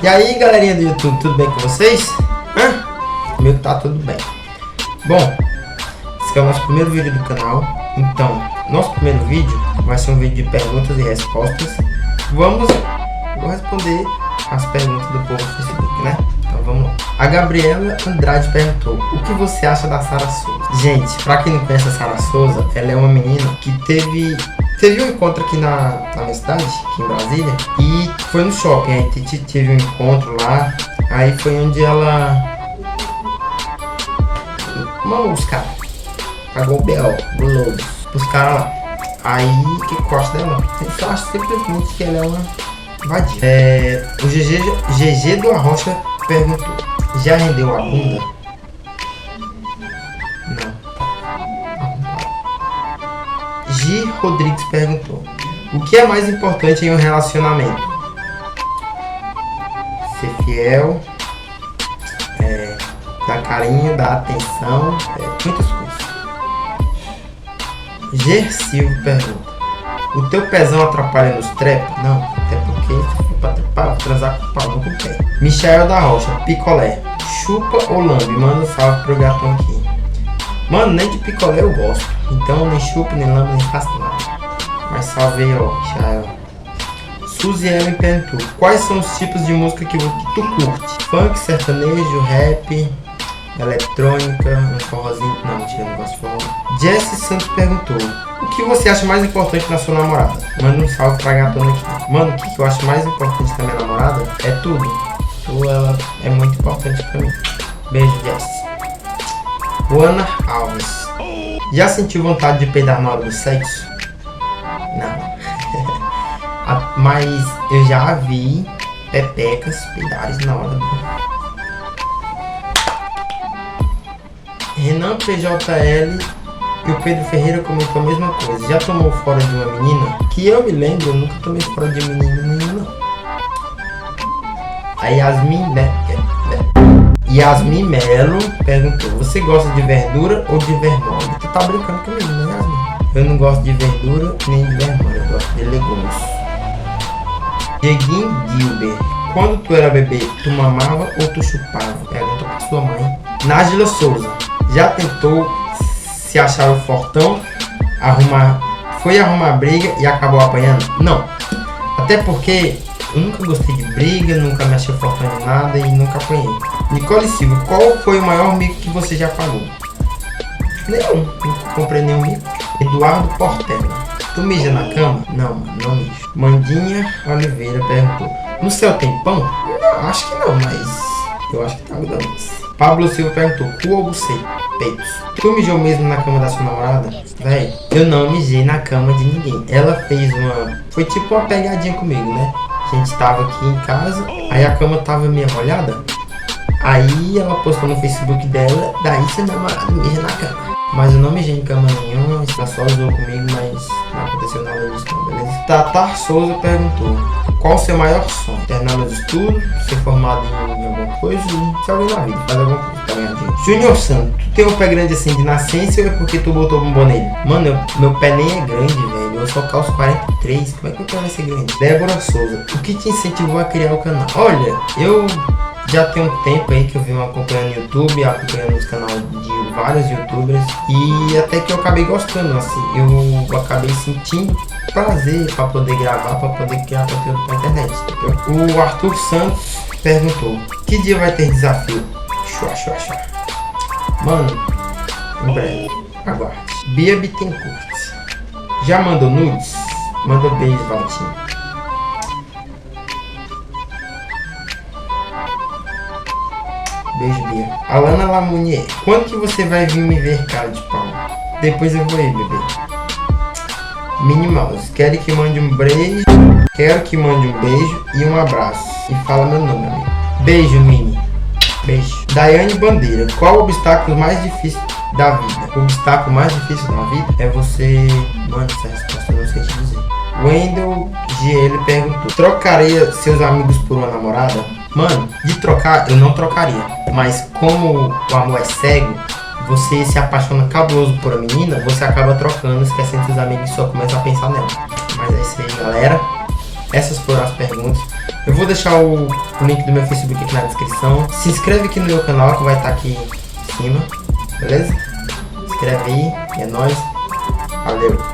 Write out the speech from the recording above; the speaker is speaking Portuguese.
E aí, galerinha do YouTube, tudo bem com vocês? Comigo tá tudo bem. Bom, esse aqui é o nosso primeiro vídeo do canal. Então, nosso primeiro vídeo vai ser um vídeo de perguntas e respostas. Vou responder as perguntas do povo do Facebook, né? Então vamos lá. A Gabriela Andrade perguntou: o que você acha da Sara Souza? Gente, pra quem não conhece a Sara Souza, ela é uma menina que teve um encontro aqui na minha cidade, aqui em Brasília, e foi no shopping. Aí teve um encontro lá, aí foi onde ela os caras pagou o B.O. Guloso pros caras lá. Aí, o que eu acho dela? Eu só acho simplesmente que ela é uma vadia. O GG do Arrocha perguntou: já rendeu a bunda? Não. Gi Rodrigues perguntou: o que é mais importante em um relacionamento? Ser fiel, dar carinho, dar atenção, muitas coisas. Gersilvio pergunta: o teu pezão atrapalha nos trepos? Não, até porque se for pra trepar, vou transar com o pau no pé. Michael da Rocha, picolé, chupa ou lambe? Manda um salve pro gatão aqui. Mano, nem de picolé eu gosto, então nem chupo, nem lambe, nem faço nada. Mas salve aí, ó, Michael. Suzy Ellen perguntou: quais são os tipos de música que tu curte? Funk, sertanejo, rap, eletrônica, um forrozinho. Não, mentira, não gosto de forró. Jesse Santos perguntou: o que você acha mais importante na sua namorada? Manda um salve pra gatona aqui. Mano, o que eu acho mais importante na minha namorada é tudo. Ela é muito importante pra mim. Beijo, Jess. Ana Alves: já sentiu vontade de peidar na hora do sexo? Não. Mas eu já vi pepecas peidares na hora do... Renan PJL e o Pedro Ferreira comentou a mesma coisa. Já tomou fora de uma menina? Que eu me lembro, eu nunca tomei fora de menina nenhuma, não. A Yasmin Melo perguntou: você gosta de verdura ou de vermelho? Tu tá brincando comigo, né, Yasmin? Eu não gosto de verdura nem de vermelho, eu gosto de legumes. Dieguinho Gilbert: quando tu era bebê, tu mamava ou tu chupava? Pergunta pra sua mãe. Nájila Souza: já tentou se achar o fortão, foi arrumar briga e acabou apanhando? Não. Até porque eu nunca gostei de briga, nunca me achei fortão de nada e nunca apanhei. Nicole Silva: qual foi o maior mico que você já pagou? Nenhum. Nunca comprei nenhum mico. Eduardo Portela: tu mija na cama? Não, mano, não mijo. Mandinha Oliveira perguntou: no céu tem pão? Não, acho que não, mas eu acho que tá mudando. Pablo Silva perguntou: cu ou buceta? Peitos. Tu mijou mesmo na cama da sua namorada? Véi, eu não mijei na cama de ninguém. Ela fez foi tipo uma pegadinha comigo, né? A gente tava aqui em casa, aí a cama tava meio molhada. Aí ela postou no Facebook dela: daí seu namorado mija na cama. Mas eu não mijei em cama nenhuma, ela só usou comigo, mas não aconteceu nada disso não, beleza? Tatar Souza perguntou: qual o seu maior sonho? Terminar meus estudos, ser formado em alguma coisa e ser alguém na vida, fazer alguma coisa pra ganhar dinheiro. Júnior Santos: tu tem um pé grande assim de nascença ou é porque tu botou bombom nele? Mano, meu pé nem é grande, velho, eu só calço 43, como é que meu pé vai ser grande? Débora Souza: o que te incentivou a criar o canal? Olha, eu já tem um tempo aí que eu venho acompanhando o YouTube, acompanhando os canais de vários youtubers, e até que eu acabei gostando, assim, eu acabei sentindo prazer para poder gravar, para poder criar conteúdo pra internet, entendeu? O Arthur Santos perguntou: que dia vai ter desafio? Mano, em breve, aguarde. Bia Bittencourt: já mandou nudes? Manda beijos, Valtinho. Beijo, Bia. Alana Lamounier: quando que você vai vir me ver, cara de pau? Depois eu vou aí, bebê. Minnie Mouse: quero que mande um beijo e um abraço. E fala meu nome, amigo. Beijo, Minnie. Beijo. Daiane Bandeira: qual o obstáculo mais difícil da vida? O obstáculo mais difícil da vida é você... Mano, essa resposta eu não sei te dizer. Wendel GL perguntou: trocaria seus amigos por uma namorada? Mano, de trocar, eu não trocaria. Mas como o amor é cego, você se apaixona cabuloso por a menina, você acaba trocando, esquecendo seus amigos e só começa a pensar nela. Mas é isso aí, galera. Essas foram as perguntas. Eu vou deixar o link do meu Facebook aqui na descrição. Se inscreve aqui no meu canal que vai estar aqui em cima, beleza? Se inscreve aí, é nóis. Valeu!